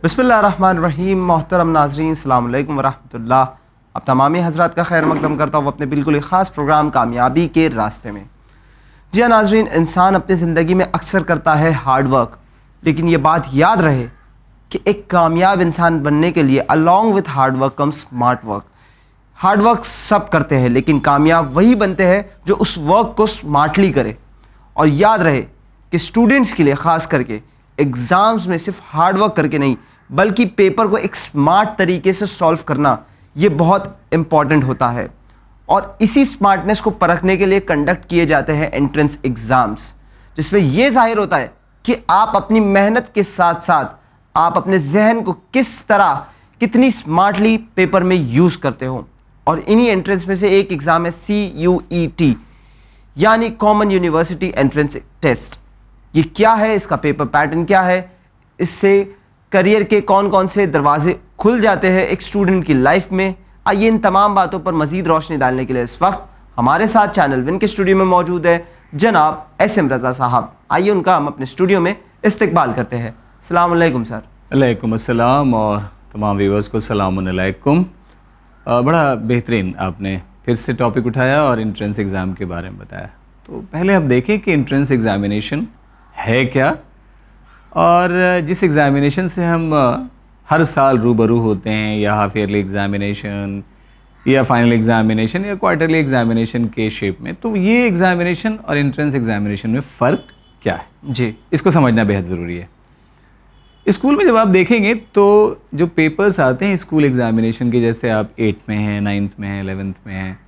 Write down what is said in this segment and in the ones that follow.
बिस्मिल्लाहिर्रहमानिर्रहीम। मोहतरम नाज़रीन, अस्सलाम वालेकुम वरहमतुल्लाह। अब तमामी हज़रात का खैर मकदम करता हूँ अपने बिल्कुल ही ख़ास प्रोग्राम कामयाबी के रास्ते में। जी हाँ नाज़रीन, इंसान अपनी ज़िंदगी में अक्सर करता है हार्ड वर्क, लेकिन ये बात याद रहे कि एक कामयाब इंसान बनने के लिए along with hard work come smart work. Hard work सब करते हैं, लेकिन कामयाब वही बनते हैं जो उस वर्क को स्मार्टली करे। और याद रहे कि स्टूडेंट्स के लिए ख़ास करके एग्ज़ाम्स में सिर्फ हार्ड वर्क करके नहीं, बल्कि पेपर को एक स्मार्ट तरीके से सॉल्व करना ये बहुत इम्पॉर्टेंट होता है। और इसी स्मार्टनेस को परखने के लिए कंडक्ट किए जाते हैं एंट्रेंस एग्ज़ाम्स, जिसमें यह जाहिर होता है कि आप अपनी मेहनत के साथ साथ आप अपने जहन को किस तरह कितनी स्मार्टली पेपर में यूज़ करते हो। और इन्हीं एंट्रेंस में से एक एग्ज़ाम है CUET, यानी कॉमन यूनिवर्सिटी एंट्रेंस टेस्ट। ये क्या है, इसका पेपर पैटर्न क्या है, इससे करियर के कौन कौन से दरवाजे खुल जाते हैं एक स्टूडेंट की लाइफ में। आइए इन तमाम बातों पर मज़ीद रोशनी डालने के लिए इस वक्त हमारे साथ चैनल विन के स्टूडियो में मौजूद है जनाब SM रज़ा साहब। आइए उनका हम अपने स्टूडियो में इस्तकबाल करते हैं। अस्सलाम वालेकुम सर। वालेकुम अस्सलाम और तमाम व्यूअर्स को सलाम अलैकुम। बड़ा बेहतरीन आपने फिर से टॉपिक उठाया और एंट्रेंस एग्ज़ाम के बारे में बताया। तो पहले आप देखें कि एंट्रेंस एग्ज़ामिनेशन है क्या, और जिस एग्ज़ामिनेशन से हम हर साल रूबरू होते हैं, या हाफ ईयरली एग्ज़ामिनेशन या फाइनल एग्ज़ामिनेशन या क्वार्टरली एग्ज़ामिनेशन के शेप में, तो ये एग्ज़ामिनेशन और एंट्रेंस एग्ज़ामिनेशन में फ़र्क क्या है जी, इसको समझना बेहद ज़रूरी है। स्कूल में जब आप देखेंगे तो जो पेपर्स आते हैं स्कूल एग्ज़ामिनेशन के, जैसे आप 8th में हैं, 9th में हैं, 11th में हैं,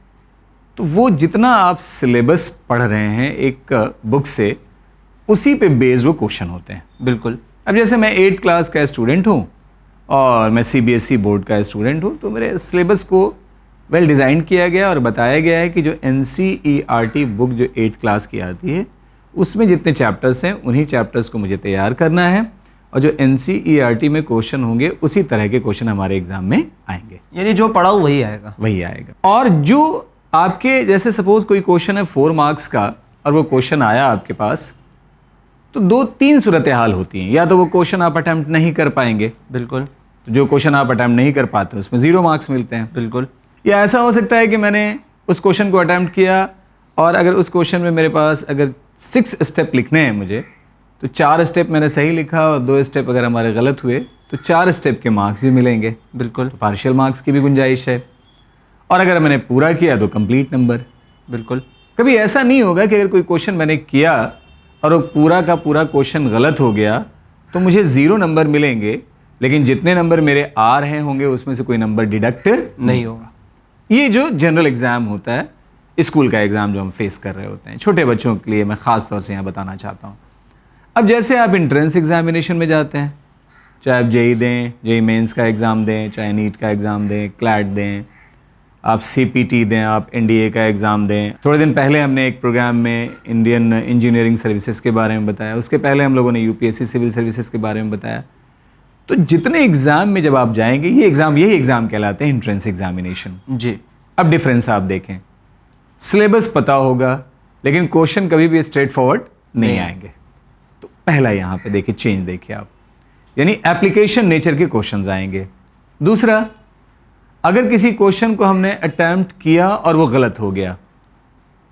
तो वो जितना आप सिलेबस पढ़ रहे हैं एक बुक से, उसी पे बेस्ड वो क्वेश्चन होते हैं। बिल्कुल। अब जैसे मैं 8th क्लास का स्टूडेंट हूँ और मैं CBSE बोर्ड का स्टूडेंट हूँ, तो मेरे सिलेबस को वेल डिज़ाइन किया गया और बताया गया है कि जो NCERT बुक जो 8th क्लास की आती है, उसमें जितने चैप्टर्स हैं उन्हीं चैप्टर्स को मुझे तैयार करना है, और जो NCERT में क्वेश्चन होंगे उसी तरह के क्वेश्चन हमारे एग्जाम में आएंगे, यानी जो पढ़ा हो वही आएगा। वही आएगा। और जो आपके जैसे सपोज कोई क्वेश्चन है 4 मार्क्स का और वो क्वेश्चन आया आपके पास, तो 2-3 सूरत हाल होती हैं। या तो वो क्वेश्चन आप अटैम्प्ट नहीं कर पाएंगे, बिल्कुल, तो जो क्वेश्चन आप अटैम्प्ट नहीं कर पाते उसमें 0 मार्क्स मिलते हैं। बिल्कुल। या ऐसा हो सकता है कि मैंने उस क्वेश्चन को अटैम्प्ट किया और अगर उस क्वेश्चन में मेरे पास अगर 6 स्टेप लिखने हैं मुझे, तो 4 स्टेप मैंने सही लिखा और 2 स्टेप अगर हमारे गलत हुए तो 4 स्टेप के मार्क्स भी मिलेंगे। बिल्कुल। तो पार्शियल मार्क्स की भी गुंजाइश है, और अगर मैंने पूरा किया तो कंप्लीट नंबर। बिल्कुल। कभी ऐसा नहीं होगा कि अगर कोई क्वेश्चन मैंने किया और वो पूरा का पूरा क्वेश्चन गलत हो गया तो मुझे 0 नंबर मिलेंगे, लेकिन जितने नंबर मेरे आ रहे होंगे उसमें से कोई नंबर डिडक्ट नहीं होगा। ये जो जनरल एग्ज़ाम होता है, स्कूल का एग्ज़ाम जो हम फेस कर रहे होते हैं, छोटे बच्चों के लिए मैं ख़ास तौर से यहाँ बताना चाहता हूँ। अब जैसे आप एंट्रेंस एग्ज़ामिनेशन में जाते हैं, चाहे आप JEE दें, JEE मेंस का एग्ज़ाम दें, चाहे नीट का एग्ज़ाम दें, क्लैट दें, आप CPT दें, आप NDA का एग्ज़ाम दें। थोड़े दिन पहले हमने एक प्रोग्राम में इंडियन इंजीनियरिंग सर्विसेज के बारे में बताया, उसके पहले हम लोगों ने UPSC सिविल सर्विसेज के बारे में बताया। तो जितने एग्ज़ाम में जब आप जाएंगे, ये एग्ज़ाम यही एग्ज़ाम कहलाते हैं एंट्रेंस एग्ज़ामिनेशन। जी। अब डिफरेंस आप देखें, सिलेबस पता होगा लेकिन क्वेश्चन कभी भी स्ट्रेट फॉरवर्ड नहीं आएंगे। तो पहला यहाँ पे देखिए चेंज देखिए आप, यानी एप्लीकेशन नेचर के क्वेश्चंस आएंगे। दूसरा, अगर किसी क्वेश्चन को हमने अटेम्प्ट किया और वो गलत हो गया,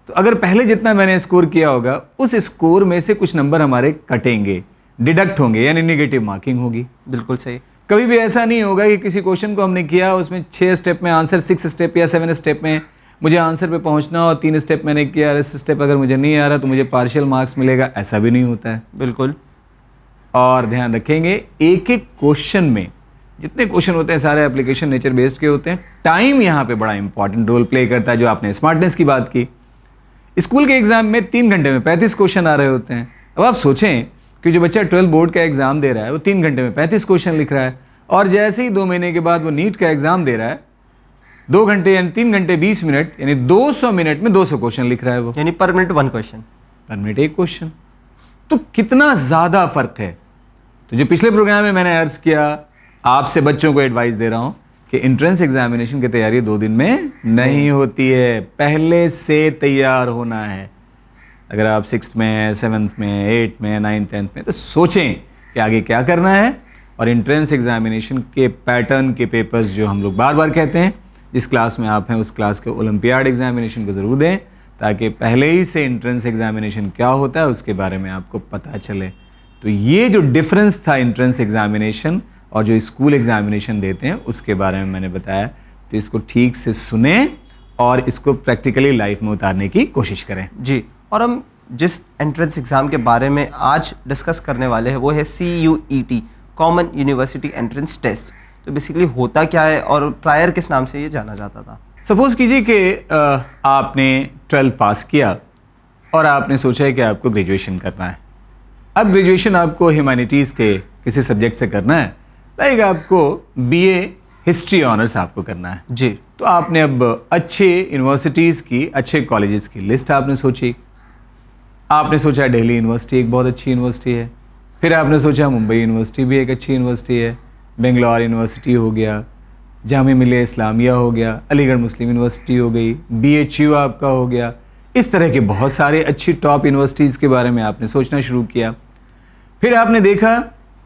तो अगर पहले जितना मैंने स्कोर किया होगा उस स्कोर में से कुछ नंबर हमारे कटेंगे, डिडक्ट होंगे, यानी नेगेटिव मार्किंग होगी। बिल्कुल सही। कभी भी ऐसा नहीं होगा कि किसी क्वेश्चन को हमने किया, उसमें 6 स्टेप में आंसर, 6 स्टेप या 7 स्टेप में मुझे आंसर पे पहुंचना और 3 स्टेप मैंने किया, इस स्टेप अगर मुझे नहीं आ रहा तो मुझे पार्शियल मार्क्स मिलेगा, ऐसा भी नहीं होता है। बिल्कुल। और ध्यान रखेंगे, एक एक क्वेश्चन में जितने क्वेश्चन होते हैं सारे एप्लीकेशन नेचर बेस्ड के होते हैं। टाइम यहाँ पे बड़ा इंपॉर्टेंट रोल प्ले करता है। जो आपने स्मार्टनेस की बात की, स्कूल के एग्जाम में 3 घंटे में 35 क्वेश्चन आ रहे होते हैं। अब आप सोचें कि जो बच्चा 12 बोर्ड का एग्जाम दे रहा है वो 3 घंटे में 35 क्वेश्चन लिख रहा है, और जैसे ही 2 महीने के बाद वो नीट का एग्जाम दे रहा है, 2 घंटे यानी 3 घंटे 20 मिनट यानी 200 मिनट में 200 क्वेश्चन लिख रहा है वो, यानी पर मिनट 1 क्वेश्चन, पर मिनट 1 क्वेश्चन। तो कितना ज़्यादा फर्क है। तो जो पिछले प्रोग्राम में मैंने अर्ज किया, आपसे बच्चों को एडवाइस दे रहा हूं कि एंट्रेंस एग्जामिनेशन की तैयारी 2 दिन में नहीं होती है, पहले से तैयार होना है। अगर आप 6th में हैं, 7th में, 8th में, 9th, 10th में, तो सोचें कि आगे क्या करना है और एंट्रेंस एग्जामिनेशन के पैटर्न के पेपर्स जो हम लोग बार बार कहते हैं, जिस क्लास में आप हैं उस क्लास के ओलंपियाड एग्जामिनेशन को ज़रूर दें, ताकि पहले ही से एंट्रेंस एग्जामिनेशन क्या होता है उसके बारे में आपको पता चले। तो ये जो डिफरेंस था एंट्रेंस एग्जामिनेशन और जो स्कूल एग्जामिनेशन देते हैं उसके बारे में मैंने बताया। तो इसको ठीक से सुने और इसको प्रैक्टिकली लाइफ में उतारने की कोशिश करें। जी, और हम जिस एंट्रेंस एग्ज़ाम के बारे में आज डिस्कस करने वाले हैं वो है CUET, common university entrance test. तो बेसिकली होता क्या है और प्रायर किस नाम से ये जाना जाता था? सपोज कीजिए कि आपने 12th पास किया और आपने सोचा है कि आपको ग्रेजुएशन करना है। अब ग्रेजुएशन आपको ह्यूमैनिटीज़ के किसी सब्जेक्ट से करना है, लाइक आपको BA हिस्ट्री ऑनर्स आपको करना है जी। तो आपने अब अच्छे यूनिवर्सिटीज़ की, अच्छे कॉलेजेस की लिस्ट आपने सोची। आपने सोचा दिल्ली यूनिवर्सिटी एक बहुत अच्छी यूनिवर्सिटी है, फिर आपने सोचा मुंबई यूनिवर्सिटी भी एक अच्छी यूनिवर्सिटी है, बेंगलोर यूनिवर्सिटी हो गया, जामिया मिलिया इस्लामिया हो गया, अलीगढ़ मुस्लिम यूनिवर्सिटी हो गई, BHU आपका हो गया। इस तरह के बहुत सारे अच्छी टॉप यूनिवर्सिटीज़ के बारे में आपने सोचना शुरू किया। फिर आपने देखा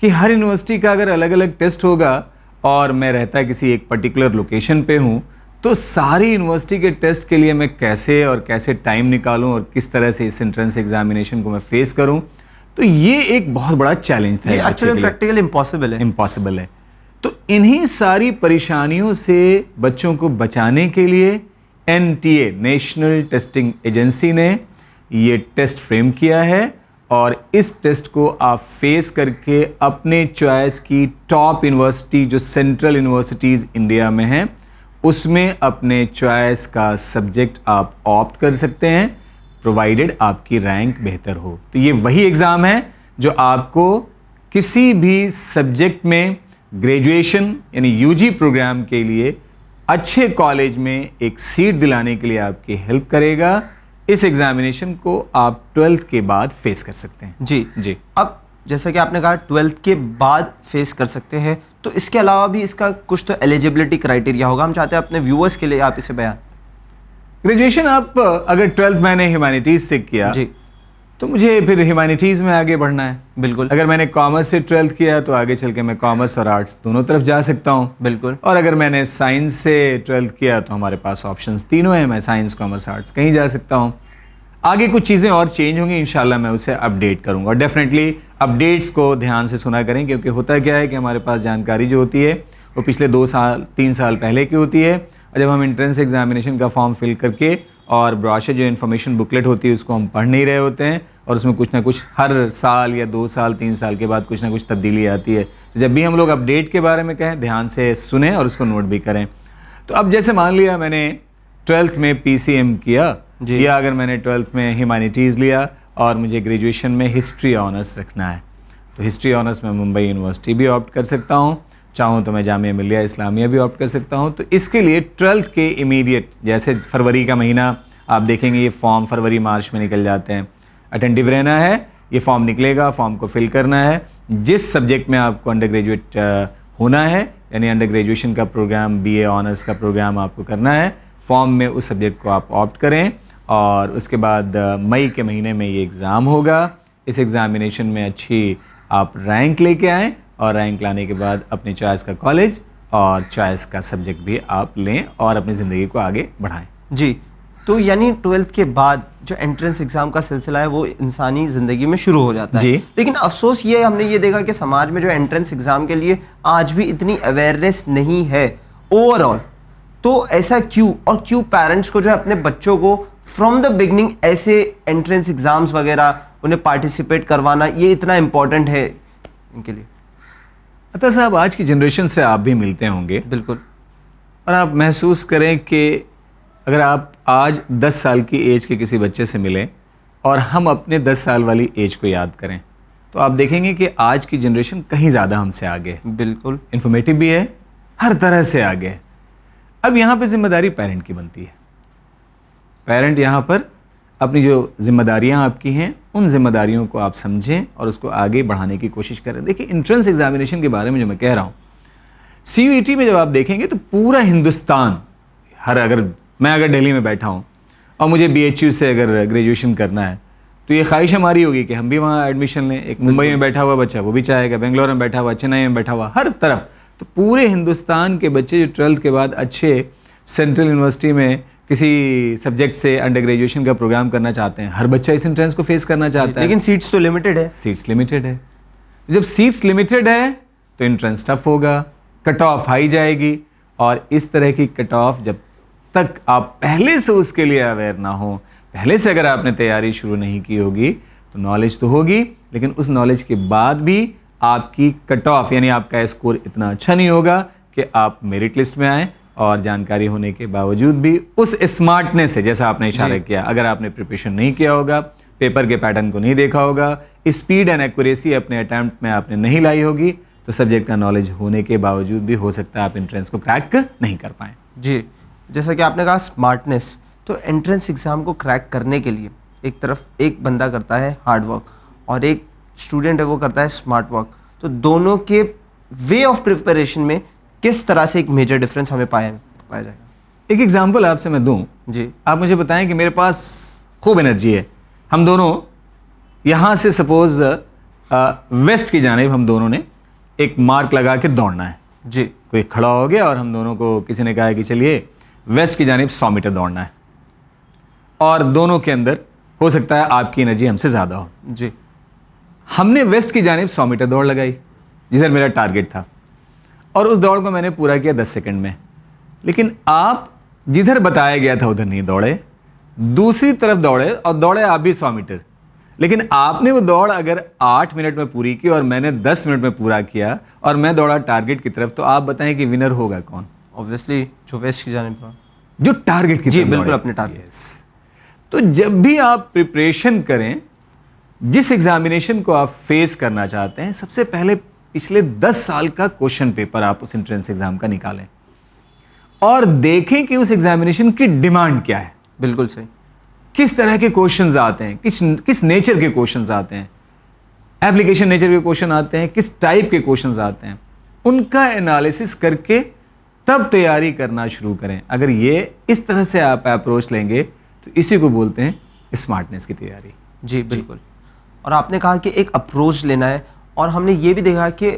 कि हर यूनिवर्सिटी का अगर अलग अलग टेस्ट होगा और मैं रहता किसी एक पर्टिकुलर लोकेशन पे हूँ, तो सारी यूनिवर्सिटी के टेस्ट के लिए मैं कैसे टाइम निकालूं और किस तरह से इस एंट्रेंस एग्जामिनेशन को मैं फेस करूं। तो ये एक बहुत बड़ा चैलेंज था। ये एक्चुअली प्रैक्टिकली इम्पॉसिबल है। तो इन्हीं सारी परेशानियों से बच्चों को बचाने के लिए NTA, नेशनल टेस्टिंग एजेंसी ने ये टेस्ट फ्रेम किया है और इस टेस्ट को आप फेस करके अपने चॉइस की टॉप यूनिवर्सिटी जो सेंट्रल यूनिवर्सिटीज़ इंडिया में हैं उसमें अपने चॉइस का सब्जेक्ट आप ऑप्ट कर सकते हैं, प्रोवाइडेड आपकी रैंक बेहतर हो। तो ये वही एग्ज़ाम है जो आपको किसी भी सब्जेक्ट में ग्रेजुएशन यानी UG प्रोग्राम के लिए अच्छे कॉलेज में एक सीट दिलाने के लिए आपकी हेल्प करेगा। इस एग्जामिनेशन को आप 12th के बाद फेस कर सकते हैं। जी। अब जैसा कि आपने कहा 12th के बाद फेस कर सकते हैं, तो इसके अलावा भी इसका कुछ तो एलिजिबिलिटी क्राइटेरिया होगा। हम चाहते हैं अपने व्यूअर्स के लिए आप इसे बयान। ग्रेजुएशन आप अगर 12th मैंने ह्यूमैनिटीज़ से किया जी, तो मुझे फिर ह्यूमैनिटीज़ में आगे बढ़ना है। बिल्कुल। अगर मैंने कॉमर्स से 12th किया तो आगे चल के मैं कॉमर्स और आर्ट्स दोनों तरफ जा सकता हूँ। बिल्कुल। और अगर मैंने साइंस से 12th किया तो हमारे पास ऑप्शंस तीनों हैं, मैं साइंस, कॉमर्स, आर्ट्स कहीं जा सकता हूँ। आगे कुछ चीज़ें और चेंज होंगी, इंशाल्लाह मैं उसे अपडेट करूँगा। और डेफिनेटली अपडेट्स को ध्यान से सुना करें, क्योंकि होता क्या है कि हमारे पास जानकारी जो होती है वो पिछले 2-3 साल पहले की होती है। और जब हम एंट्रेंस एग्जामिनेशन का फॉर्म फिल करके और ब्रोशर जो इन्फॉर्मेशन बुकलेट होती है उसको हम पढ़ नहीं रहे होते हैं और उसमें कुछ ना कुछ हर साल या 2 साल 3 साल के बाद कुछ ना कुछ तब्दीली आती है। तो जब भी हम लोग अपडेट के बारे में कहें, ध्यान से सुने और उसको नोट भी करें। तो अब जैसे मान लिया मैंने 12th में PCM किया या अगर मैंने 12th में ह्यूमैनिटीज़ लिया और मुझे ग्रेजुएशन में हिस्ट्री ऑनर्स रखना है, तो हिस्ट्री ऑनर्स में मुंबई यूनिवर्सिटी भी ऑप्ट कर सकता हूँ, चाहूँ तो मैं जामिया मिलिया इस्लामिया भी ऑप्ट कर सकता हूँ। तो इसके लिए 12th के इमीडिएट, जैसे फरवरी का महीना आप देखेंगे ये फॉर्म फरवरी मार्च में निकल जाते हैं, अटेंटिव रहना है, ये फॉर्म निकलेगा, फॉर्म को फिल करना है। जिस सब्जेक्ट में आपको अंडर ग्रेजुएट होना है यानी अंडर ग्रेजुएशन का प्रोग्राम, BA ऑनर्स का प्रोग्राम आपको करना है, फॉर्म में उस सब्जेक्ट को आप ऑप्ट करें और उसके बाद मई के महीने में ये एग्ज़ाम होगा। इस एग्ज़ामिनेशन में अच्छी आप रैंक लेके आएँ और रैंक लाने के बाद अपनी चॉइस का कॉलेज और चॉइस का सब्जेक्ट भी आप लें और अपनी ज़िंदगी को आगे बढ़ाएं। जी, तो यानी 12th के बाद जो एंट्रेंस एग्जाम का सिलसिला है वो इंसानी ज़िंदगी में शुरू हो जाता है। जी। लेकिन अफसोस ये हमने ये देखा कि समाज में जो एंट्रेंस एग्जाम के लिए आज भी इतनी अवेयरनेस नहीं है ओवरऑल। तो ऐसा क्यों, और क्यों पेरेंट्स को जो है अपने बच्चों को फ्रॉम द बिगनिंग ऐसे एंट्रेंस एग्जाम्स वगैरह उन्हें पार्टिसिपेट करवाना ये इतना इम्पोर्टेंट है इनके लिए? अतः साहब, आज की जनरेशन से आप भी मिलते होंगे। बिल्कुल। और आप महसूस करें कि अगर आप आज 10 साल की एज के किसी बच्चे से मिलें और हम अपने 10 साल वाली एज को याद करें तो आप देखेंगे कि आज की जनरेशन कहीं ज़्यादा हमसे आगे है। बिल्कुल। इन्फॉर्मेटिव भी है, हर तरह से आगे है। अब यहाँ पे जिम्मेदारी पेरेंट की बनती है। पेरेंट यहाँ पर अपनी जो जिम्मेदारियाँ आपकी हैं उन जिम्मेदारियों को आप समझें और उसको आगे बढ़ाने की कोशिश करें। देखिए, एंट्रेंस एग्जामिनेशन के बारे में जो मैं कह रहा हूँ, CUET में जब आप देखेंगे तो पूरा हिंदुस्तान, अगर दिल्ली में बैठा हूँ और मुझे BHU से अगर ग्रेजुएशन करना है तो ये ख्वाहिश हमारी होगी कि हम भी वहाँ एडमिशन लें। एक मुंबई में बैठा हुआ बच्चा वो भी चाहेगा, बेंगलोर में बैठा हुआ, चेन्नई में बैठा हुआ, हर तरफ। तो पूरे हिंदुस्तान के बच्चे जो 12th के बाद अच्छे सेंट्रल यूनिवर्सिटी में किसी सब्जेक्ट से अंडर ग्रेजुएशन का प्रोग्राम करना चाहते हैं, हर बच्चा इस एंट्रेंस को फेस करना चाहता है। लेकिन सीट्स तो लिमिटेड है। सीट्स लिमिटेड है। जब सीट्स लिमिटेड है तो एंट्रेंस टफ होगा, कट ऑफ हाई जाएगी, और इस तरह की कट ऑफ जब तक आप पहले से उसके लिए अवेयर ना हो, पहले से अगर आपने तैयारी शुरू नहीं की होगी, तो नॉलेज तो होगी, लेकिन उस नॉलेज के बाद भी आपकी कट ऑफ यानी आपका स्कोर इतना अच्छा नहीं होगा कि आप मेरिट लिस्ट में आए, और जानकारी होने के बावजूद भी उस स्मार्टनेस से, जैसा आपने इशारा किया, अगर आपने प्रिपरेशन नहीं किया होगा, पेपर के पैटर्न को नहीं देखा होगा, स्पीड एंड एक्यूरेसी अपने अटैम्प्ट में आपने नहीं लाई होगी, तो सब्जेक्ट का नॉलेज होने के बावजूद भी हो सकता है आप एंट्रेंस को क्रैक नहीं कर पाएँ। जी, जैसा कि आपने कहा स्मार्टनेस, तो एंट्रेंस एग्ज़ाम को क्रैक करने के लिए एक तरफ एक बंदा करता है हार्ड वर्क और एक स्टूडेंट है वो करता है स्मार्ट वर्क, तो दोनों के वे ऑफ प्रिपरेशन में किस तरह से एक मेजर डिफरेंस हमें पाया जाएगा? एक एग्जांपल आपसे मैं दूं जी। आप मुझे बताएं कि मेरे पास खूब एनर्जी है, हम दोनों यहाँ से सपोज वेस्ट की जानिब हम दोनों ने एक मार्क लगा के दौड़ना है जी। कोई खड़ा हो गया और हम दोनों को किसी ने कहा कि चलिए वेस्ट की जानिब 100 मीटर दौड़ना है, और दोनों के अंदर हो सकता है आपकी एनर्जी हमसे ज़्यादा हो जी। हमने वेस्ट की जानिब 100 मीटर दौड़ लगाई जिधर मेरा टारगेट था, और उस दौड़ को मैंने पूरा किया 10 सेकंड में। लेकिन आप जिधर बताया गया था उधर नहीं दौड़े, दूसरी तरफ दौड़े, और दौड़े आप भी 100 मीटर, लेकिन आपने वो दौड़ अगर 8 मिनट में पूरी की और मैंने 10 मिनट में पूरा किया, और मैं दौड़ा टारगेट की तरफ, तो आप बताएं कि विनर होगा कौन? ऑब्वियसली जो वेस्ट की जानिब था, जो टारगेट की जी, तरफ बिल्कुल दौड़े। अपने टारगेट। तो जब भी आप प्रिपरेशन करें, जिस एग्जामिनेशन को आप फेस करना चाहते हैं, सबसे पहले पिछले 10 साल का क्वेश्चन पेपर आप उस एंट्रेंस एग्जाम का निकालें और देखें कि उस एग्जामिनेशन की डिमांड क्या है। बिल्कुल सही। किस तरह के क्वेश्चंस आते हैं, किस नेचर के क्वेश्चंस आते हैं, एप्लीकेशन नेचर के क्वेश्चन आते हैं, किस टाइप के क्वेश्चंस आते हैं, उनका एनालिसिस करके तब तैयारी करना शुरू करें। अगर ये इस तरह से आप अप्रोच लेंगे तो इसी को बोलते हैं स्मार्टनेस की तैयारी। जी बिल्कुल। और आपने कहा कि एक अप्रोच लेना है, और हमने ये भी देखा कि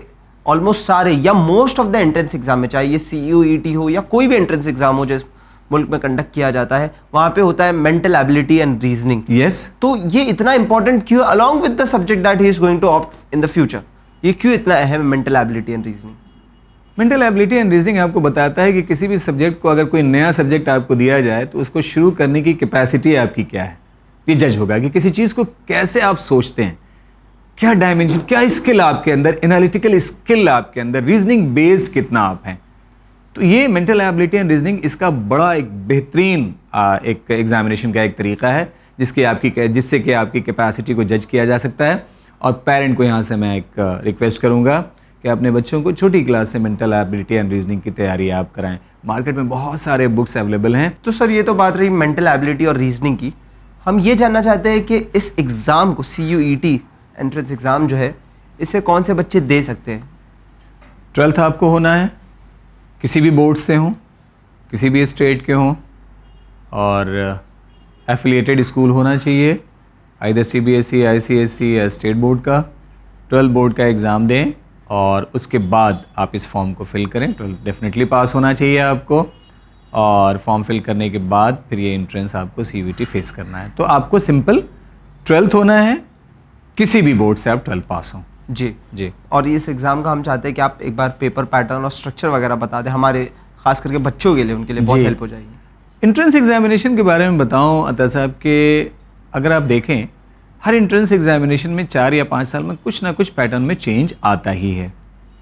ऑलमोस्ट सारे या most of the entrance exam में, चाहे ये CUET हो या कोई भी एंट्रेंस एग्जाम हो जिस मुल्क में कंडक्ट किया जाता है, वहाँ पे होता है mental ability and reasoning. Yes. तो ये इतना इंपॉर्टेंट क्यों, along with the subject that he is going to opt in the future, ये क्यों इतना अहम है mental ability and reasoning? Mental ability and reasoning आपको बताता है कि किसी भी सब्जेक्ट को, अगर कोई नया सब्जेक्ट आपको दिया जाए तो उसको शुरू करने की कैपेसिटी आपकी क्या है, ये जज होगा कि किसी चीज़ को कैसे आप सोचते हैं, क्या डायमेंशन, क्या स्किल आपके अंदर, एनालिटिकल स्किल आपके अंदर, रीजनिंग बेस्ड कितना आप हैं। तो ये मेंटल एबिलिटी एंड रीजनिंग इसका बड़ा एक बेहतरीन एक एग्जामिनेशन का एक तरीका है जिससे कि आपकी कैपेसिटी को जज किया जा सकता है। और पेरेंट को यहाँ से मैं एक रिक्वेस्ट करूँगा कि अपने बच्चों को छोटी क्लास से मेंटल एबिलिटी एंड रीजनिंग की तैयारी आप कराएं। मार्केट में बहुत सारे बुक्स अवेलेबल हैं। तो सर ये तो बात रही मेंटल एबिलिटी और रीजनिंग की, हम ये जानना चाहते हैं कि इस एग्ज़ाम को, CUET एंट्रेंस एग्ज़ाम जो है, इसे कौन से बच्चे दे सकते हैं? 12th आपको होना है, किसी भी बोर्ड से हों, किसी भी स्टेट के हों, और एफिलिएटेड स्कूल होना चाहिए, आइदर CBSE, ICSE या स्टेट बोर्ड का। 12 बोर्ड का एग्ज़ाम दें और उसके बाद आप इस फॉर्म को फिल करें। 12 डेफिनेटली पास होना चाहिए आपको, और फॉर्म फिल करने के बाद फिर ये एंट्रेंस आपको CUET फेस करना है। तो आपको सिंपल 12th होना है, किसी भी बोर्ड से आप 12th पास हों। जी जी। और इस एग्ज़ाम का हम चाहते हैं कि आप एक बार पेपर पैटर्न और स्ट्रक्चर वगैरह बता दें, हमारे खास करके बच्चों के लिए, उनके लिए बहुत हेल्प हो जाएगी। एंट्रेंस एग्जामिनेशन के बारे में बताऊं अता साहब के, अगर आप देखें हर एंट्रेंस एग्जामिनेशन में 4 या 5 साल में कुछ ना कुछ पैटर्न में चेंज आता ही है।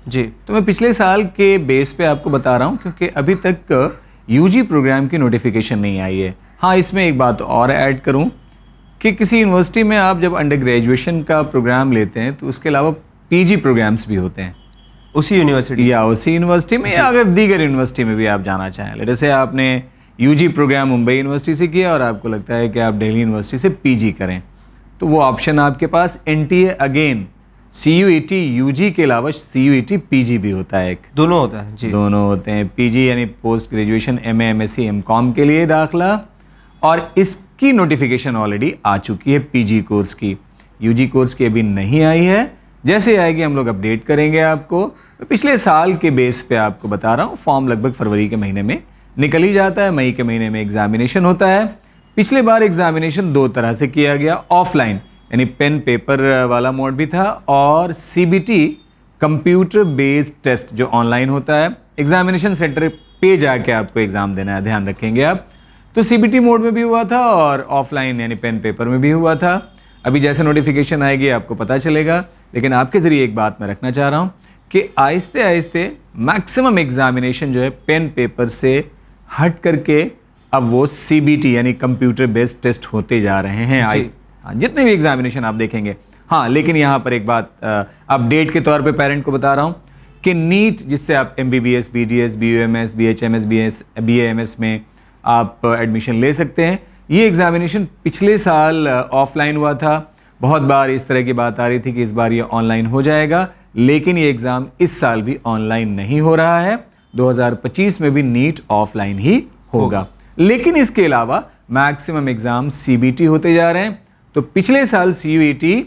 जी। तो मैं पिछले साल के बेस पे आपको बता रहा हूं, क्योंकि अभी तक UG प्रोग्राम की नोटिफिकेशन नहीं आई है। हाँ, इसमें एक बात और ऐड करूं कि किसी यूनिवर्सिटी में आप जब अंडर ग्रेजुएशन का प्रोग्राम लेते हैं तो उसके अलावा PG प्रोग्राम्स भी होते हैं उसी यूनिवर्सिटी या उसी यूनिवर्सिटी में, या अगर दीगर यूनिवर्सिटी में भी आप जाना चाहें। जैसे आपने UG प्रोग्राम मुंबई यूनिवर्सिटी से किया और आपको लगता है कि आप दिल्ली यूनिवर्सिटी से PG करें, तो वो ऑप्शन आपके पास NTA अगेन CUET UG के अलावा CUET PG भी होता है। एक दोनों होता है। जी। दोनों होते हैं। PG यानी post graduation MA MSc MCOM के लिए दाखिला, और की नोटिफिकेशन ऑलरेडी आ चुकी है पीजी कोर्स की, यूजी कोर्स की अभी नहीं आई है। जैसे आएगी हम लोग अपडेट करेंगे आपको। पिछले साल के बेस पे आपको बता रहा हूँ, फॉर्म लगभग फरवरी के महीने में निकल ही जाता है, मई के महीने में एग्जामिनेशन होता है। पिछले बार एग्जामिनेशन दो तरह से किया गया, ऑफलाइन यानी पेन पेपर वाला मोड भी था, और सीबीटी कंप्यूटर बेस्ड टेस्ट जो ऑनलाइन होता है, एग्जामिनेशन सेंटर पे जाके आपको एग्जाम देना है, ध्यान रखेंगे आप। तो सीबीटी मोड में भी हुआ था और ऑफलाइन यानी पेन पेपर में भी हुआ था। अभी जैसे नोटिफिकेशन आएगी आपको पता चलेगा, लेकिन आपके जरिए एक बात मैं रखना चाह रहा हूँ कि आहिस्ते आहिस्ते मैक्सिमम एग्जामिनेशन जो है पेन पेपर से हट करके अब वो सीबीटी यानी कंप्यूटर बेस्ड टेस्ट होते जा रहे हैं। हाँ, जितने भी एग्जामिनेशन आप देखेंगे। हाँ, लेकिन यहाँ पर एक बात अपडेट के तौर पे पेरेंट को बता रहा हूँ कि नीट, जिससे आप MBBS, BDS, BUMS, BHMS, BAMS में आप एडमिशन ले सकते हैं, ये एग्जामिनेशन पिछले साल ऑफलाइन हुआ था। बहुत बार इस तरह की बात आ रही थी कि इस बार ये ऑनलाइन हो जाएगा, लेकिन ये एग्ज़ाम इस साल भी ऑनलाइन नहीं हो रहा है। 2025 में भी नीट ऑफलाइन ही होगा। लेकिन इसके अलावा मैक्सिमम एग्जाम सीबीटी होते जा रहे हैं। तो पिछले साल सीयूईटी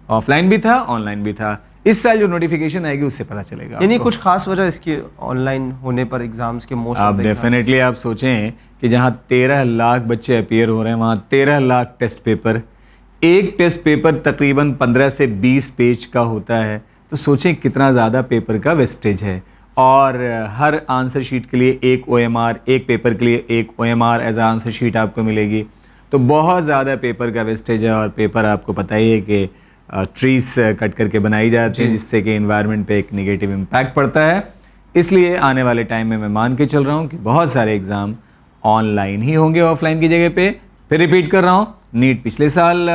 ऑफलाइन भी था, ऑनलाइन भी था। इस साल जो नोटिफिकेशन आएगी उससे पता चलेगा। यानी कुछ खास वजह इसकी ऑनलाइन होने पर एग्जाम्स के मोस्ट आप डेफिनेटली आप सोचें कि जहां 13 लाख बच्चे अपीयर हो रहे हैं, वहां 13 लाख टेस्ट पेपर, एक टेस्ट पेपर तकरीबन 15 से 20 पेज का होता है। तो सोचें कितना ज़्यादा पेपर का वेस्टेज है। और हर आंसर शीट के लिए एक ओएमआर, एक पेपर के लिए एक ओएमआर एज आंसर शीट आपको मिलेगी। तो बहुत ज़्यादा पेपर का वेस्टेज है। और पेपर आपको पता ही है कि ट्रीज कट करके बनाई जाती है, जिससे कि एनवायरनमेंट पे एक नेगेटिव इम्पैक्ट पड़ता है। इसलिए आने वाले टाइम में मैं मान के चल रहा हूँ कि बहुत सारे एग्ज़ाम ऑनलाइन ही होंगे ऑफलाइन की जगह पे। फिर रिपीट कर रहा हूँ, नीट पिछले साल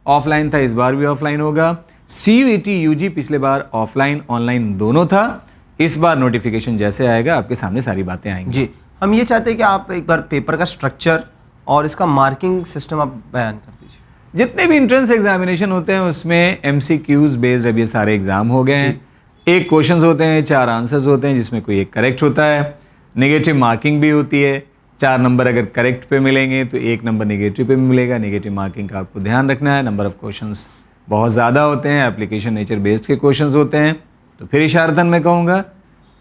ऑफलाइन था, इस बार भी ऑफलाइन होगा। सीयूईटी यूजी पिछले बार ऑफलाइन ऑनलाइन दोनों था। इस बार नोटिफिकेशन जैसे आएगा आपके सामने सारी बातें आएंगी। जी, हम ये चाहते हैं कि आप एक बार पेपर का स्ट्रक्चर और इसका मार्किंग सिस्टम आप बयान कर दीजिए। जितने भी एंट्रेंस एग्जामिनेशन होते हैं उसमें एमसीक्यूज बेस्ड अब ये सारे एग्जाम हो गए हैं। एक क्वेश्चंस होते हैं, 4 आंसर्स होते हैं, जिसमें कोई एक करेक्ट होता है। नेगेटिव मार्किंग भी होती है। 4 नंबर अगर करेक्ट पे मिलेंगे तो 1 नंबर नेगेटिव पे भी मिलेगा। नेगेटिव मार्किंग का आपको ध्यान रखना है। नंबर ऑफ क्वेश्चंस बहुत ज़्यादा होते हैं, एप्लीकेशन नेचर बेस्ड के क्वेश्चंस होते हैं। तो फिर इशारतन मैं कहूँगा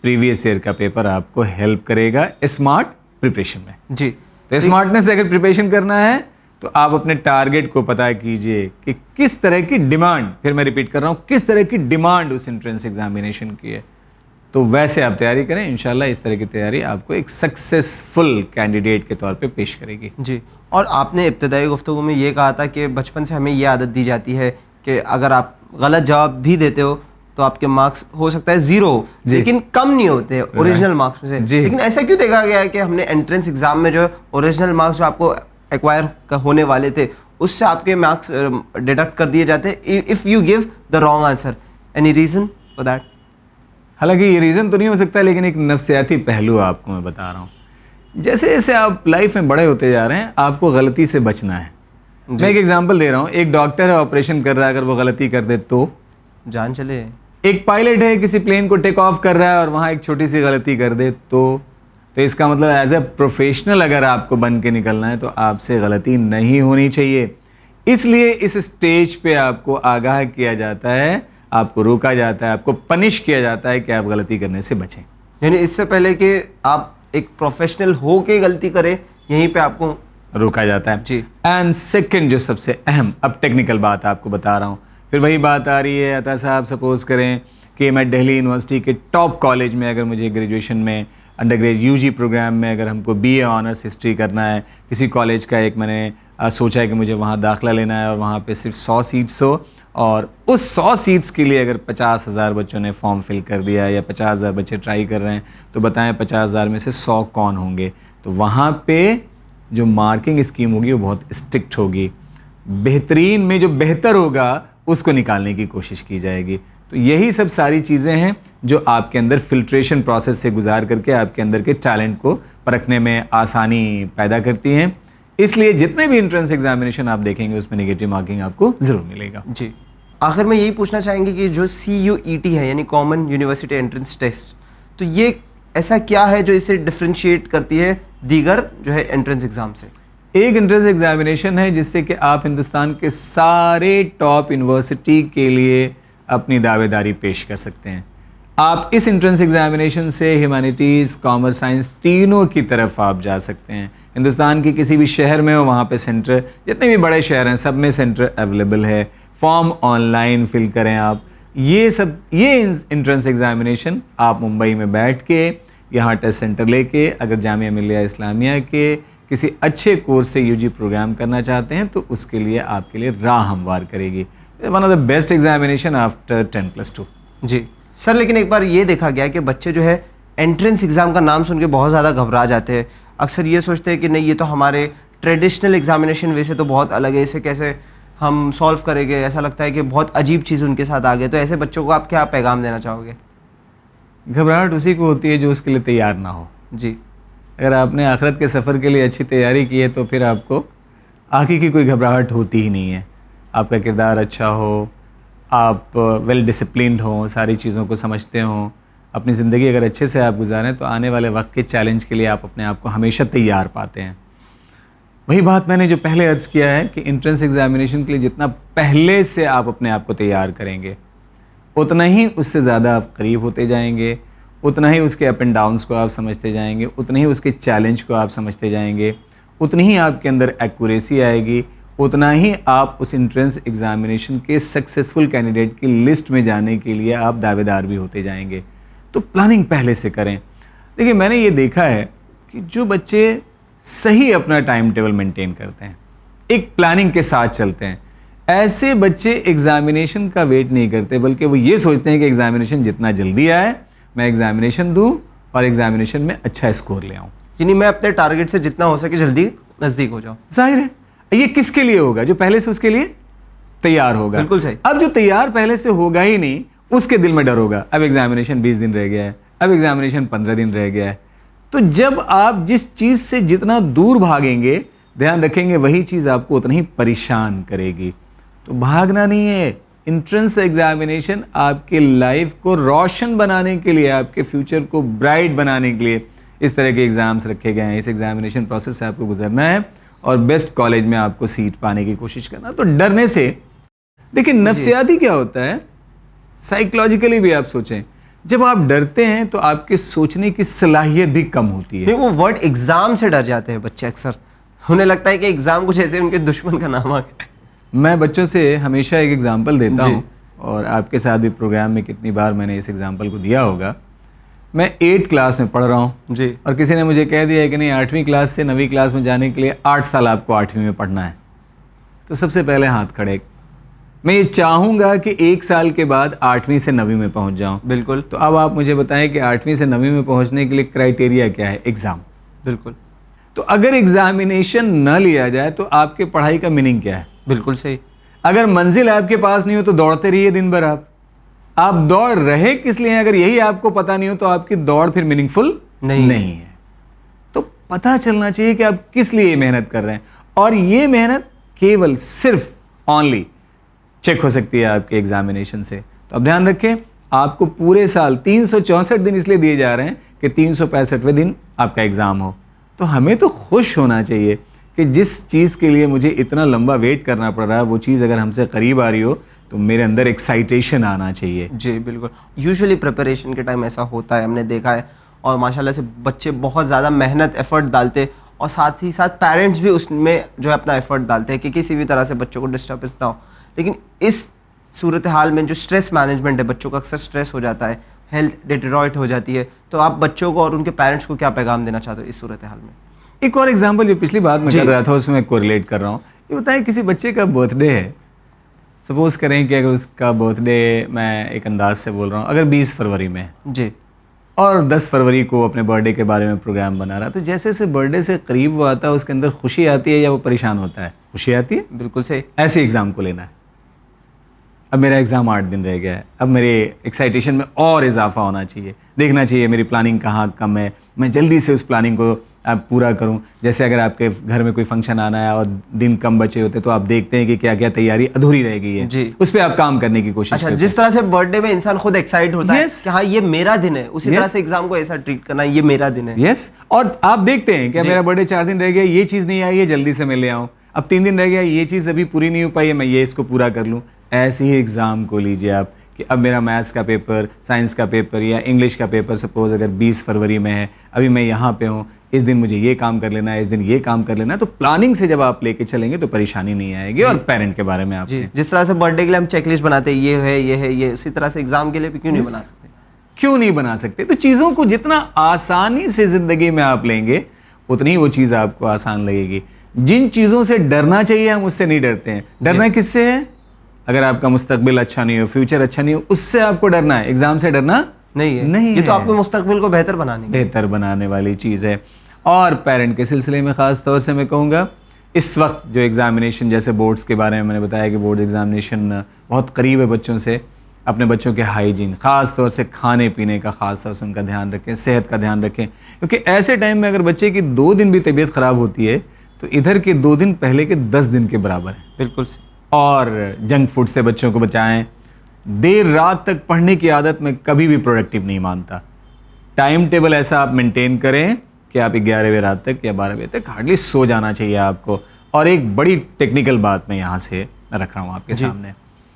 प्रीवियस ईयर का पेपर आपको हेल्प करेगा स्मार्ट प्रिपरेशन में। जी, तो स्मार्टनेस से अगर प्रिपरेशन करना है तो आप अपने टारगेट को पता कीजिए कि किस तरह की डिमांड, फिर मैं रिपीट कर रहा हूँ, किस तरह की डिमांड उस एंट्रेंस एग्जामिनेशन की है। तो वैसे आप तैयारी करें। इंशाल्लाह इस तरह की तैयारी आपको एक सक्सेसफुल कैंडिडेट के तौर पे पेश करेगी। जी, और आपने इब्तदाई गुफ्तगू में ये कहा था कि बचपन से हमें ये आदत दी जाती है कि अगर आप गलत जवाब भी देते हो तो आपके मार्क्स हो सकता है 0, लेकिन कम नहीं होते ओरिजिनल मार्क्स में से। लेकिन ऐसा क्यों देखा गया है कि हमने एंट्रेंस एग्जाम में जो ओरिजिनल मार्क्स जो आपको एक्वायर होने वाले थे उससे आपके मार्क्स डिडक्ट कर दिए जाते if you give the wrong answer? Any reason for that? हालांकि ये रीज़न तो नहीं हो सकता, लेकिन एक नफ्सियाती पहलू आपको मैं बता रहा हूँ। जैसे जैसे आप लाइफ में बड़े होते जा रहे हैं, आपको गलती से बचना है। मैं एक एग्जांपल दे रहा हूँ। एक डॉक्टर है, ऑपरेशन कर रहा है, अगर वो गलती कर दे तो जान चले। एक पायलट है, किसी प्लेन को टेक ऑफ कर रहा है और वहाँ एक छोटी सी गलती कर दे तो इसका मतलब एज ए प्रोफेशनल अगर आपको बन के निकलना है तो आपसे गलती नहीं होनी चाहिए। इसलिए इस स्टेज पे आपको आगाह किया जाता है, आपको रोका जाता है, आपको पनिश किया जाता है कि आप गलती करने से बचें। यानी इससे पहले कि आप एक प्रोफेशनल हो के गलती करें, यहीं पे आपको रोका जाता है। जी। एंड सेकंड जो सबसे अहम, अब टेक्निकल बात आपको बता रहा हूँ। फिर वही बात आ रही है, अता साहब सपोज करें कि मैं दिल्ली यूनिवर्सिटी के टॉप कॉलेज में अगर मुझे ग्रेजुएशन में अंडर ग्रेड यूजी प्रोग्राम में अगर हमको बीए ऑनर्स हिस्ट्री करना है, किसी कॉलेज का एक मैंने सोचा है कि मुझे वहाँ दाखिला लेना है और वहाँ पे सिर्फ 100 सीट्स हो, और उस 100 सीट्स के लिए अगर 50,000 बच्चों ने फॉर्म फिल कर दिया या 50,000 बच्चे ट्राई कर रहे हैं, तो बताएं 50,000 में से 100 कौन होंगे? तो वहाँ पे जो मार्किंग स्कीम होगी वो बहुत स्ट्रिक्ट होगी। बेहतरीन में जो बेहतर होगा उसको निकालने की कोशिश की जाएगी। तो यही सब सारी चीज़ें हैं जो आपके अंदर फिल्ट्रेशन प्रोसेस से गुजार करके आपके अंदर के टैलेंट को परखने में आसानी पैदा करती हैं। इसलिए जितने भी एंट्रेंस एग्जामिनेशन आप देखेंगे उसमें नेगेटिव मार्किंग आपको ज़रूर मिलेगा। जी, आखिर में यही पूछना चाहेंगे कि जो CUET है यानी कॉमन यूनिवर्सिटी एंट्रेंस टेस्ट, तो ये ऐसा क्या है जो इसे डिफ्रेंशिएट करती है दीगर जो है एंट्रेंस एग्ज़ाम से? एक एंट्रेंस एग्जामिनेशन है जिससे कि आप हिंदुस्तान के सारे टॉप यूनिवर्सिटी के लिए अपनी दावेदारी पेश कर सकते हैं। आप इस एंट्रेंस एग्जामिनेशन से ह्यूमैनिटीज़, कॉमर्स, साइंस तीनों की तरफ आप जा सकते हैं। हिंदुस्तान के किसी भी शहर में हो वहाँ पे सेंटर, जितने भी बड़े शहर हैं सब में सेंटर अवेलेबल है। फॉर्म ऑनलाइन फिल करें आप। ये एंट्रेंस एग्जामिनेशन आप मुंबई में बैठ के यहाँ टेस्ट सेंटर लेके अगर जामिया मिलिया इस्लामिया के किसी अच्छे कोर्स से यूजी प्रोग्राम करना चाहते हैं तो उसके लिए आपके लिए राह हमवार करेगी। One of the best examination after 10+2। जी सर, लेकिन एक बार ये देखा गया कि बच्चे जो है एंट्रेंस एग्ज़ाम का नाम सुन के बहुत ज़्यादा घबरा जाते हैं। अक्सर ये सोचते हैं कि नहीं, ये तो हमारे ट्रेडिशनल एग्जामिनेशन वे से तो बहुत अलग है, इसे कैसे हम सॉल्व करेंगे। ऐसा लगता है कि बहुत अजीब चीज़ उनके साथ आ गई। तो ऐसे बच्चों को आप क्या पैगाम देना चाहोगे? घबराहट उसी को होती है जो उसके लिए तैयार ना हो। जी, अगर आपने आखिरत के सफ़र के लिए अच्छी तैयारी की है तो फिर आपको आगे की कोई घबराहट होती ही नहीं है। आपका किरदार अच्छा हो, आप वेल डिसिप्लिन्ड हों, सारी चीज़ों को समझते हों, अपनी ज़िंदगी अगर अच्छे से आप गुजारें तो आने वाले वक्त के चैलेंज के लिए आप अपने आप को हमेशा तैयार पाते हैं। वही बात मैंने जो पहले अर्ज़ किया है कि एंट्रेंस एग्जामिनेशन के लिए जितना पहले से आप अपने आप को तैयार करेंगे उतना ही उससे ज़्यादा आप करीब होते जाएंगे, उतना ही उसके अप एंड डाउन्स को आप समझते जाएंगे, उतने ही उसके चैलेंज को आप समझते जाएंगे, उतनी ही आपके अंदर एक्यूरेसी आएगी, उतना ही आप उस एंट्रेंस एग्जामिनेशन के सक्सेसफुल कैंडिडेट की लिस्ट में जाने के लिए आप दावेदार भी होते जाएंगे। तो प्लानिंग पहले से करें। देखिए, मैंने ये देखा है कि जो बच्चे सही अपना टाइम टेबल मेंटेन करते हैं, एक प्लानिंग के साथ चलते हैं, ऐसे बच्चे एग्जामिनेशन का वेट नहीं करते, बल्कि वो ये सोचते हैं कि एग्जामिनेशन जितना जल्दी आए मैं एग्जामिनेशन दूं और एग्जामिनेशन में अच्छा स्कोर ले आऊं। यानी मैं अपने टारगेट से जितना हो सके जल्दी नज़दीक हो जाऊं। जाहिर है ये किसके लिए होगा? जो पहले से उसके लिए तैयार होगा। बिल्कुल सही। अब जो तैयार पहले से होगा ही नहीं, उसके दिल में डर होगा, अब एग्जामिनेशन 20 दिन रह गया है, अब एग्जामिनेशन 15 दिन रह गया है। तो जब आप जिस चीज़ से जितना दूर भागेंगे, ध्यान रखेंगे, वही चीज़ आपको उतना ही परेशान करेगी। तो भागना नहीं है। एंट्रेंस एग्जामिनेशन आपके लाइफ को रोशन बनाने के लिए, आपके फ्यूचर को ब्राइट बनाने के लिए इस तरह के एग्ज़ाम्स रखे गए हैं। इस एग्जामिनेशन प्रोसेस से आपको गुजरना है और बेस्ट कॉलेज में आपको सीट पाने की कोशिश करना। तो डरने से, देखिए नफ्सियाती क्या होता है, साइकोलॉजिकली भी आप सोचें, जब आप डरते हैं तो आपके सोचने की सलाहियत भी कम होती है। नहीं, वो वर्ड एग्ज़ाम से डर जाते हैं बच्चे अक्सर। उन्हें लगता है कि एग्ज़ाम कुछ ऐसे उनके दुश्मन का नाम आ गया। मैं बच्चों से हमेशा एक एग्जाम्पल देता हूँ, और आपके साथ भी प्रोग्राम में कितनी बार मैंने इस एग्जाम्पल को दिया होगा। मैं 8th क्लास में पढ़ रहा हूँ जी, और किसी ने मुझे कह दिया है कि नहीं, 8वीं क्लास से 9वीं क्लास में जाने के लिए 8 साल आपको 8वीं में पढ़ना है। तो सबसे पहले हाथ खड़े। मैं ये चाहूँगा कि 1 साल के बाद 8वीं से 9वीं में पहुँच जाऊँ। बिल्कुल। तो अब आप मुझे बताएं कि 8वीं से 9वीं में पहुँचने के लिए क्राइटेरिया क्या है? एग्ज़ाम। बिल्कुल। तो अगर एग्जामिनेशन न लिया जाए तो आपके पढ़ाई का मीनिंग क्या है? बिल्कुल सही। अगर मंजिल आपके पास नहीं हो तो दौड़ते रहिए दिन भर। आप दौड़ रहे किस लिए हैं? अगर यही आपको पता नहीं हो तो आपकी दौड़ फिर मीनिंगफुल नहीं है। तो पता चलना चाहिए कि आप किस लिए मेहनत कर रहे हैं, और ये मेहनत केवल सिर्फ ऑनली चेक हो सकती है आपके एग्जामिनेशन से। तो अब ध्यान रखें, आपको पूरे साल 364 दिन इसलिए दिए जा रहे हैं कि 365वें दिन आपका एग्जाम हो। तो हमें तो खुश होना चाहिए कि जिस चीज़ के लिए मुझे इतना लंबा वेट करना पड़ रहा है, वो चीज़ अगर हमसे करीब आ रही हो तो मेरे अंदर एक्साइटेशन आना चाहिए। जी बिल्कुल। यूजुअली प्रिपरेशन के टाइम ऐसा होता है, हमने देखा है, और माशाल्लाह से बच्चे बहुत ज़्यादा मेहनत एफर्ट डालते, और साथ ही साथ पेरेंट्स भी उसमें जो है अपना एफर्ट डालते हैं कि किसी भी तरह से बच्चों को डिस्टर्बेंस ना हो। लेकिन इस सूरत हाल में जो स्ट्रेस मैनेजमेंट है, बच्चों का अक्सर स्ट्रेस हो जाता है, हेल्थ डिटेरियोरेट हो जाती है। तो आप बच्चों को और उनके पेरेंट्स को क्या पैगाम देना चाहते हो इस सूरत हाल में? एक और एग्जाम्पल जो पिछली बात में कर रहा था उसमें कोरिलेट कर रहा हूँ। ये बताएं, किसी बच्चे का बर्थडे है, सपोज करें कि अगर उसका बर्थडे, मैं एक अंदाज से बोल रहा हूँ, अगर 20 फरवरी में जी, और 10 फरवरी को अपने बर्थडे के बारे में प्रोग्राम बना रहा, तो जैसे जैसे बर्थडे से करीब वो आता है उसके अंदर खुशी आती है या वो परेशान होता है? खुशी आती है। बिल्कुल सही। ऐसे एग्ज़ाम को लेना है। अब मेरा एग्ज़ाम 8 दिन रह गया है, अब मेरे एक्साइटेशन में और इजाफा होना चाहिए, देखना चाहिए मेरी प्लानिंग कहाँ कम है, मैं जल्दी से उस प्लानिंग को आप पूरा करूं। जैसे अगर आपके घर में कोई फंक्शन आना है और दिन कम बचे होते तो आप देखते हैं कि क्या क्या तैयारी अधूरी रह गई है जी। उस पर आप काम करने की कोशिश अच्छा, करते जिस तरह से बर्थडे में इंसान खुद एक्साइट होता है Yes. कि हाँ ये मेरा दिन है, उसी Yes. तरह से एग्जाम को ऐसा ट्रीट करना, ये मेरा दिन है। यस और आप देखते हैं कि मेरा बर्थडे 4 दिन रह गया, ये चीज़ नहीं आई है, जल्दी से मैं ले आऊँ। अब 3 दिन रह गया, ये चीज़ अभी पूरी नहीं हो पाई है, मैं ये इसको पूरा कर लूँ। ऐसे ही एग्ज़ाम को लीजिए आप कि अब मेरा मैथ्स का पेपर, साइंस का पेपर या इंग्लिश का पेपर सपोज अगर 20 फरवरी में है, अभी मैं यहाँ पे हूँ, इस दिन मुझे ये काम कर लेना है, इस दिन ये काम कर लेना है। तो प्लानिंग से जब आप लेके चलेंगे तो परेशानी नहीं आएगी। और पेरेंट के बारे में आप जिस तरह से बर्थडे के लिए हम चेकलिस्ट बनाते हैं, ये है ये है ये, उसी तरह से एग्जाम के लिए भी क्यों नहीं बना सकते? क्यों नहीं बना सकते? तो चीज़ों को जितना आसानी से ज़िंदगी में आप लेंगे उतनी ही वो चीज़ आपको आसान लगेगी। जिन चीज़ों से डरना चाहिए हम उससे नहीं डरते हैं। डरना किससे है? अगर आपका मुस्तकबिल अच्छा नहीं हो, फ्यूचर अच्छा नहीं हो, उससे आपको डरना है। एग्जाम से डरना नहीं है। नहीं ये है। तो आपके मुस्तकबिल को बेहतर बनाने वाली चीज़ है। और पेरेंट के सिलसिले में ख़ास तौर से मैं कहूँगा इस वक्त जो एग्जामिनेशन, जैसे बोर्ड्स के बारे में मैंने बताया कि बोर्ड एग्जामिनेशन बहुत करीब है बच्चों से, अपने बच्चों के हाइजीन, ख़ास तौर से खाने पीने का ख़ास तौर से उनका ध्यान रखें, सेहत का ध्यान रखें। क्योंकि ऐसे टाइम में अगर बच्चे की 2 दिन भी तबीयत ख़राब होती है तो इधर के 2 दिन पहले के 10 दिन के बराबर है। बिल्कुल। और जंक फूड से बच्चों को बचाएं। देर रात तक पढ़ने की आदत मैं कभी भी प्रोडक्टिव नहीं मानता। टाइम टेबल ऐसा आप मेंटेन करें कि आप 11 बजे रात तक या 12 बजे तक हार्डली सो जाना चाहिए आपको। और एक बड़ी टेक्निकल बात मैं यहाँ से रख रहा हूँ आपके सामने,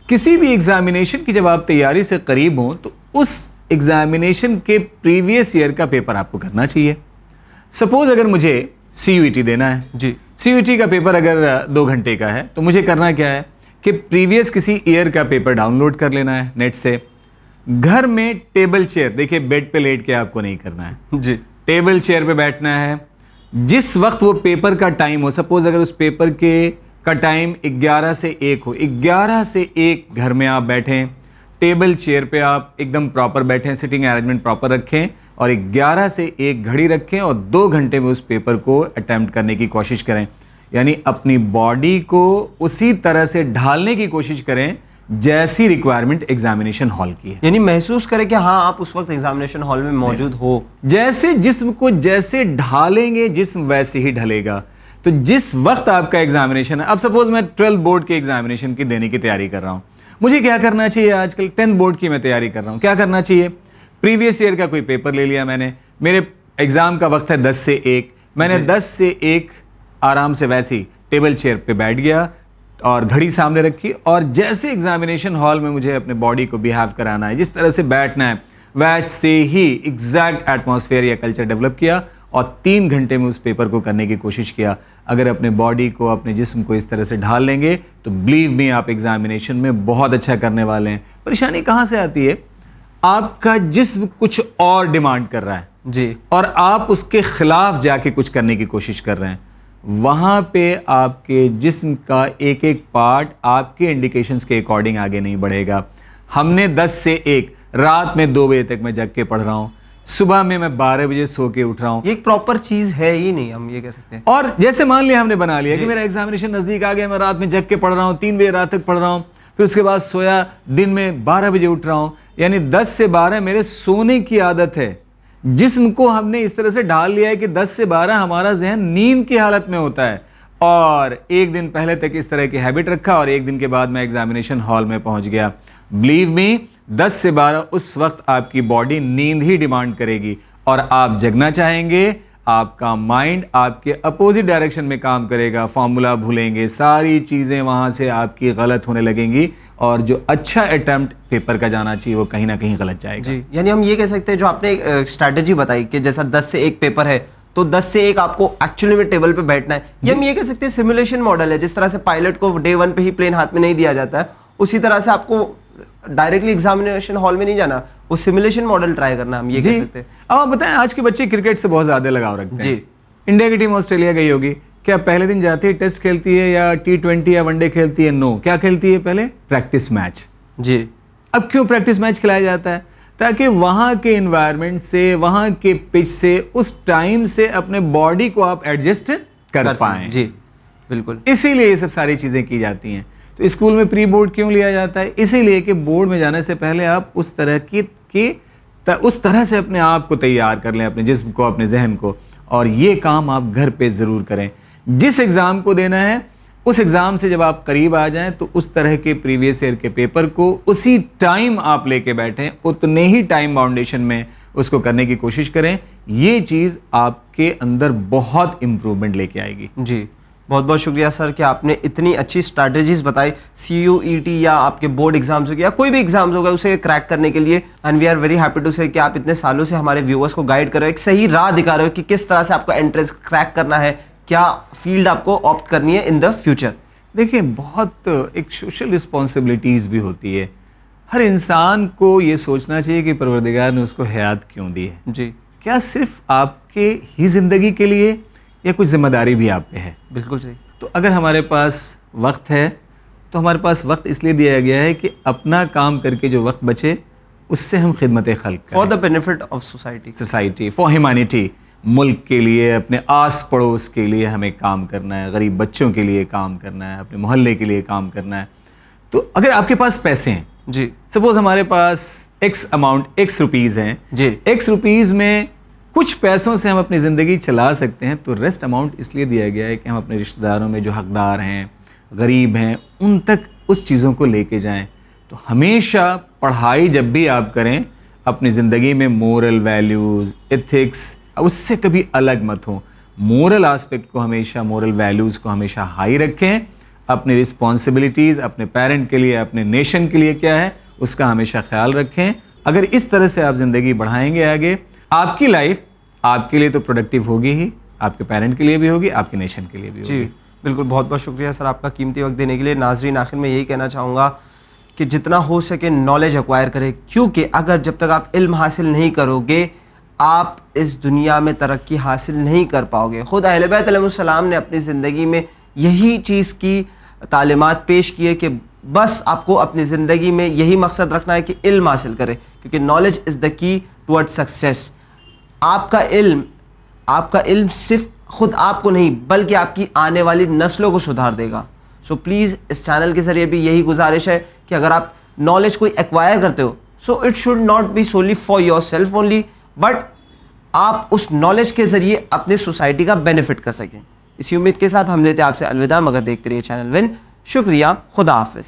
किसी भी एग्जामिनेशन की जब आप तैयारी से करीब हों तो उस एग्जामिनेशन के प्रीवियस ईयर का पेपर आपको करना चाहिए। सपोज अगर मुझे CUET देना है जी, CUET का पेपर अगर 2 घंटे का है तो मुझे करना क्या है कि प्रीवियस किसी ईयर का पेपर डाउनलोड कर लेना है नेट से। घर में टेबल चेयर, देखिए बेड पे लेट के आपको नहीं करना है जी, टेबल चेयर पे बैठना है। जिस वक्त वो पेपर का टाइम हो, सपोज अगर उस पेपर के का टाइम 11 से 1 हो, 11 से 1 घर में आप बैठें, टेबल चेयर पे आप एकदम प्रॉपर बैठें, सिटिंग अरेंजमेंट प्रॉपर रखें और 11 से 1 घड़ी रखें और 2 घंटे में उस पेपर को अटेम्प्ट करने की कोशिश करें। यानी अपनी बॉडी को उसी तरह से ढालने की कोशिश करें जैसी रिक्वायरमेंट एग्जामिनेशन हॉल की है। यानी महसूस करें कि हाँ आप उस वक्त एग्जामिनेशन हॉल में मौजूद हो। जैसे जिस्म को जैसे ढालेंगे जिस्म वैसे ही ढलेगा। तो जिस वक्त आपका एग्जामिनेशन है, अब सपोज मैं 12th बोर्ड के एग्जामिनेशन की देने की तैयारी कर रहा हूं, मुझे क्या करना चाहिए? आजकल 10th बोर्ड की मैं तैयारी कर रहा हूं, क्या करना चाहिए? प्रीवियस ईयर का कोई पेपर ले लिया मैंने, मेरे एग्जाम का वक्त है 10 से 1, मैंने 10 से 1 आराम से वैसे ही टेबल चेयर पे बैठ गया और घड़ी सामने रखी और जैसे एग्जामिनेशन हॉल में मुझे अपने बॉडी को बिहेव कराना है, जिस तरह से बैठना है, वैसे ही एग्जैक्ट एटमॉस्फेयर या कल्चर डेवलप किया और 3 घंटे में उस पेपर को करने की कोशिश किया। अगर अपने बॉडी को, अपने जिस्म को इस तरह से ढाल लेंगे तो बिलीव मी आप एग्जामिनेशन में बहुत अच्छा करने वाले हैं। परेशानी कहाँ से आती है? आपका जिस्म कुछ और डिमांड कर रहा है जी, और आप उसके खिलाफ जाके कुछ करने की कोशिश कर रहे हैं। वहां पे आपके जिस्म का एक एक पार्ट आपके इंडिकेशंस के अकॉर्डिंग आगे नहीं बढ़ेगा। हमने 10 से 1 रात में 2 बजे तक मैं जग के पढ़ रहा हूं, सुबह में मैं 12 बजे सो के उठ रहा हूं। ये एक प्रॉपर चीज है ही नहीं, हम ये कह सकते हैं। और जैसे मान लिया हमने बना लिया कि मेरा एग्जामिनेशन नजदीक आ गया, मैं रात में जग के पढ़ रहा हूं, 3 बजे रात तक पढ़ रहा हूं, फिर उसके बाद सोया, दिन में 12 बजे उठ रहा हूं, यानी 10 से 12 मेरे सोने की आदत है। जिस्म को हमने इस तरह से ढाल लिया है कि 10 से 12 हमारा जहन नींद की हालत में होता है। और एक दिन पहले तक इस तरह की हैबिट रखा और एक दिन के बाद मैं एग्जामिनेशन हॉल में पहुंच गया। बिलीव मी 10 से 12 उस वक्त आपकी बॉडी नींद ही डिमांड करेगी और आप जगना चाहेंगे, आपका माइंड आपके अपोजिट डायरेक्शन में काम करेगा, फॉर्मूला भूलेंगे, सारी चीजें वहां से आपकी गलत होने लगेंगी और जो अच्छा अटेम्प्ट पेपर का जाना चाहिए वो कहीं ना कहीं गलत जाएगा। जी, यानी हम ये कह सकते हैं जो आपने स्ट्रैटेजी बताई कि जैसा 10 से 1 पेपर है तो 10 से 1 आपको एक्चुअली में टेबल पे बैठना है। ये हम ये कह सकते हैं सिमुलेशन मॉडल है। जिस तरह से पायलट को डे 1 पे ही प्लेन हाथ में नहीं दिया जाता है, उसी तरह से आपको डायरेक्टली एग्जामिनेशन हॉल में नहीं जाना, वो सिमुलेशन मॉडल ट्राई करना, हम ये कह सकते हैं। अब आप बताएं, आज के बच्चे क्रिकेट से बहुत ज्यादा लगाव रखते हैं। जी, इंडिया की टीम ऑस्ट्रेलिया गई होगी, क्या पहले दिन जाती है टेस्ट खेलती है या T20 या वनडे खेलती है? नो, क्या खेलती है? पहले प्रैक्टिस मैच। जी, अब क्यों प्रैक्टिस मैच खिलाया जाता है? ताकि वहां के एनवायरनमेंट से, वहां के पिच से, उस टाइम से अपने बॉडी को आप एडजस्ट कर पाएं। जी, बिल्कुल। इसीलिए ये सब सारी चीजें की जाती हैं। तो स्कूल में प्री बोर्ड क्यों लिया जाता है? इसीलिए कि बोर्ड में जाने से पहले आप उस तरह से अपने आप को तैयार कर लें, अपने जिस्म को, अपने जहन को, और ये काम आप घर पे ज़रूर करें। जिस एग्ज़ाम को देना है उस एग्ज़ाम से जब आप करीब आ जाएं तो उस तरह के प्रीवियस ईयर के पेपर को उसी टाइम आप लेके बैठें, उतने ही टाइम बाउंडेशन में उसको करने की कोशिश करें। ये चीज़ आपके अंदर बहुत इम्प्रूवमेंट लेके आएगी। जी, बहुत बहुत शुक्रिया सर कि आपने इतनी अच्छी स्ट्रैटेजीज बताई CUET या आपके बोर्ड एग्जाम्स हो गया, कोई भी एग्जाम्स होगा उसे क्रैक करने के लिए। And we are very happy to say कि आप इतने सालों से हमारे व्यूअर्स को गाइड कर रहे हो, एक सही राह दिखा रहे हो कि किस तरह से आपको एंट्रेंस क्रैक करना है, क्या फील्ड आपको ऑप्ट करनी है इन द फ्यूचर। देखिए, बहुत एक सोशल रिस्पॉन्सिबिलिटीज़ भी होती है। हर इंसान को ये सोचना चाहिए कि परवरदिगार ने उसको हयात क्यों दी है। जी, क्या सिर्फ आपके ही ज़िंदगी के लिए या कुछ जिम्मेदारी भी आप पे है? बिल्कुल सही। तो अगर हमारे पास वक्त है तो हमारे पास वक्त इसलिए दिया गया है कि अपना काम करके जो वक्त बचे उससे हम खिदमत खल्क करें, for the benefit of society, for humanity. मुल्क के लिए, अपने आस पड़ोस के लिए हमें काम करना है, गरीब बच्चों के लिए काम करना है, अपने मोहल्ले के लिए काम करना है। तो अगर आपके पास पैसे हैं, जी, सपोज हमारे पास एक्स अमाउंट, एक्स रुपीज़ हैं, जी, एक्स रुपीज़ में कुछ पैसों से हम अपनी ज़िंदगी चला सकते हैं, तो रेस्ट अमाउंट इसलिए दिया गया है कि हम अपने रिश्तेदारों में जो हकदार हैं, गरीब हैं, उन तक उस चीज़ों को लेके जाएं। तो हमेशा पढ़ाई जब भी आप करें, अपनी ज़िंदगी में मोरल वैल्यूज़, एथिक्स, उससे कभी अलग मत हो। मोरल एस्पेक्ट को हमेशा, मोरल वैल्यूज़ को हमेशा हाई रखें। अपनी रिस्पॉन्सिबिलिटीज़ अपने पेरेंट के लिए, अपने नेशन के लिए क्या है उसका हमेशा ख्याल रखें। अगर इस तरह से आप ज़िंदगी बढ़ाएंगे आगे, आपकी लाइफ आपके लिए तो प्रोडक्टिव होगी ही, आपके पेरेंट के लिए भी होगी, आपके नेशन के लिए भी होगी। जी, बिल्कुल। बहुत बहुत शुक्रिया सर आपका कीमती वक्त देने के लिए। नाजरीन, आखिर में यही कहना चाहूँगा कि जितना हो सके नॉलेज एक्वायर करें, क्योंकि अगर जब तक आप इल्म हासिल नहीं करोगे आप इस दुनिया में तरक्की हासिल नहीं कर पाओगे। ख़ुद अहले बैत अलैहिमुस्सलाम ने अपनी ज़िंदगी में यही चीज़ की तालीमात पेश की है कि बस आपको अपनी ज़िंदगी में यही मकसद रखना है कि इल्म हासिल करें, क्योंकि knowledge is the key towards success. आपका इल्म सिर्फ खुद आपको नहीं बल्कि आपकी आने वाली नस्लों को सुधार देगा। सो प्लीज़ इस चैनल के ज़रिए भी यही गुजारिश है कि अगर आप नॉलेज कोई एक्वायर करते हो, so it should not be solely for yourself only, but आप उस नॉलेज के ज़रिए अपने सोसाइटी का बेनिफिट कर सकें। इसी उम्मीद के साथ हम लेते हैं आपसे अलविदा, मगर देखते रहिए चैनल विन। शुक्रिया, खुदा हाफिज़।